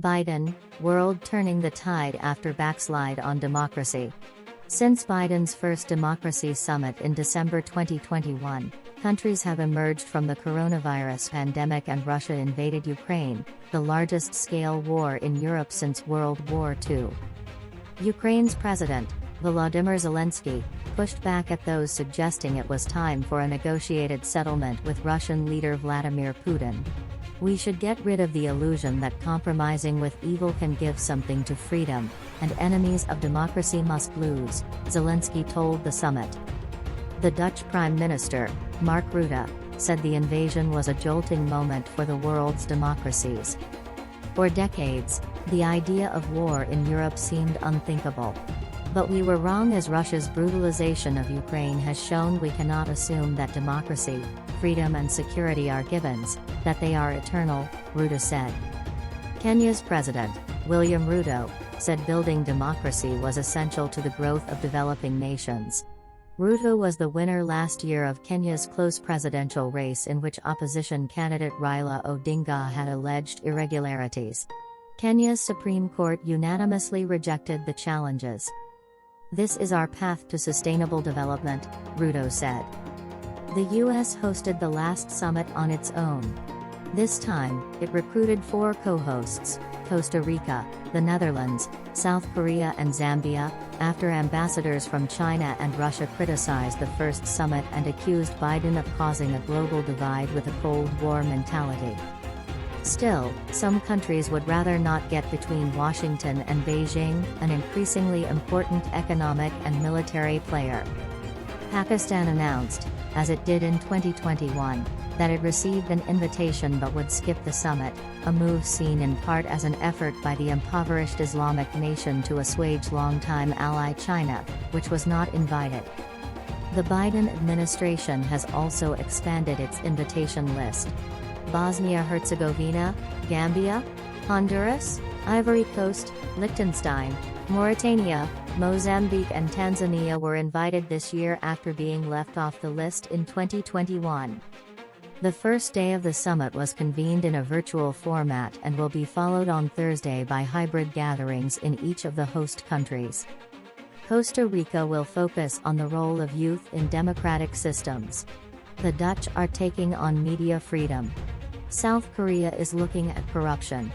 Biden, world turning the tide after backslide on democracy. Since Biden's first democracy summit in December 2021, countries have emerged from the coronavirus pandemic and Russia invaded Ukraine, the largest-scale war in Europe since World War II. Ukraine's president, Volodymyr Zelensky, pushed back at those suggesting it was time for a negotiated settlement with Russian leader Vladimir Putin. "We should get rid of the illusion that compromising with evil can give something to freedom, and enemies of democracy must lose," Zelensky told the summit. The Dutch Prime Minister, Mark Rutte, said the invasion was a jolting moment for the world's democracies. For decades, the idea of war in Europe seemed unthinkable. But we were wrong, as Russia's brutalization of Ukraine has shown we cannot assume that democracy, freedom and security are givens, that they are eternal, Rutte said. Kenya's president, William Ruto, said building democracy was essential to the growth of developing nations. Ruto was the winner last year of Kenya's close presidential race, in which opposition candidate Raila Odinga had alleged irregularities. Kenya's Supreme Court unanimously rejected the challenges. "This is our path to sustainable development," Ruto said. The U.S. hosted the last summit on its own. This time, it recruited 4 co-hosts: Costa Rica, the Netherlands, South Korea and Zambia, after ambassadors from China and Russia criticized the first summit and accused Biden of causing a global divide with a Cold War mentality. Still, some countries would rather not get between Washington and Beijing, an increasingly important economic and military player. Pakistan announced, as it did in 2021, that it received an invitation but would skip the summit, a move seen in part as an effort by the impoverished Islamic nation to assuage longtime ally China, which was not invited. The Biden administration has also expanded its invitation list. Bosnia-Herzegovina, Gambia, Honduras, Ivory Coast, Liechtenstein, Mauritania, Mozambique and Tanzania were invited this year after being left off the list in 2021. The first day of the summit was convened in a virtual format and will be followed on Thursday by hybrid gatherings in each of the host countries. Costa Rica will focus on the role of youth in democratic systems. The Dutch are taking on media freedom. South Korea is looking at corruption.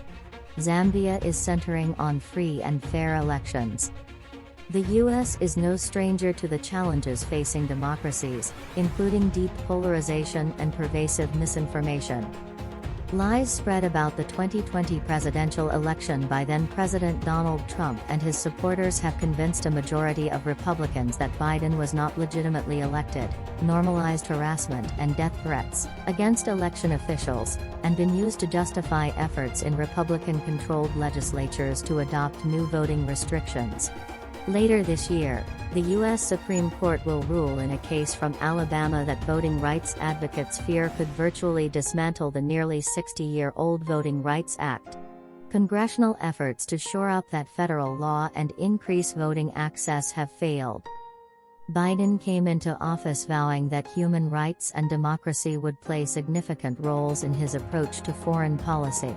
Zambia is centering on free and fair elections. The U.S. is no stranger to the challenges facing democracies, including deep polarization and pervasive misinformation. Lies spread about the 2020 presidential election by then-President Donald Trump and his supporters have convinced a majority of Republicans that Biden was not legitimately elected, normalized harassment and death threats against election officials, and been used to justify efforts in Republican-controlled legislatures to adopt new voting restrictions. Later this year, the U.S. Supreme Court will rule in a case from Alabama that voting rights advocates fear could virtually dismantle the nearly 60-year-old Voting Rights Act. Congressional efforts to shore up that federal law and increase voting access have failed. Biden came into office vowing that human rights and democracy would play significant roles in his approach to foreign policy.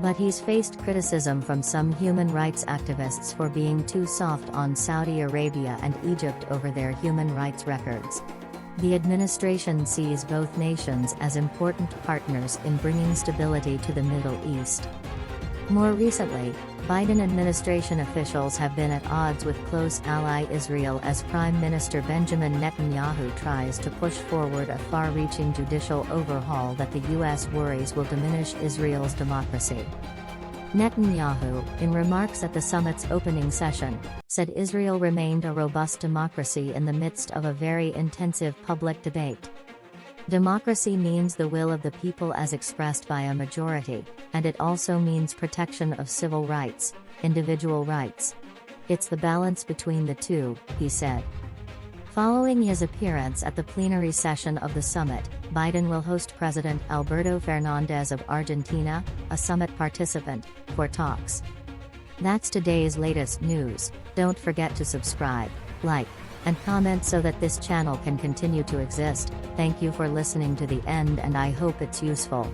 But he's faced criticism from some human rights activists for being too soft on Saudi Arabia and Egypt over their human rights records. The administration sees both nations as important partners in bringing stability to the Middle East. More recently, Biden administration officials have been at odds with close ally Israel as Prime Minister Benjamin Netanyahu tries to push forward a far-reaching judicial overhaul that the U.S. worries will diminish Israel's democracy. Netanyahu, in remarks at the summit's opening session, said Israel remained a robust democracy in the midst of a very intensive public debate. Democracy means the will of the people as expressed by a majority, and it also means protection of civil rights, individual rights. It's the balance between the two, he said. Following his appearance at the plenary session of the summit, Biden will host President Alberto Fernandez of Argentina, a summit participant, for talks. That's today's latest news. Don't forget to subscribe, like, and comment so that this channel can continue to exist. Thank you for listening to the end, and I hope it's useful.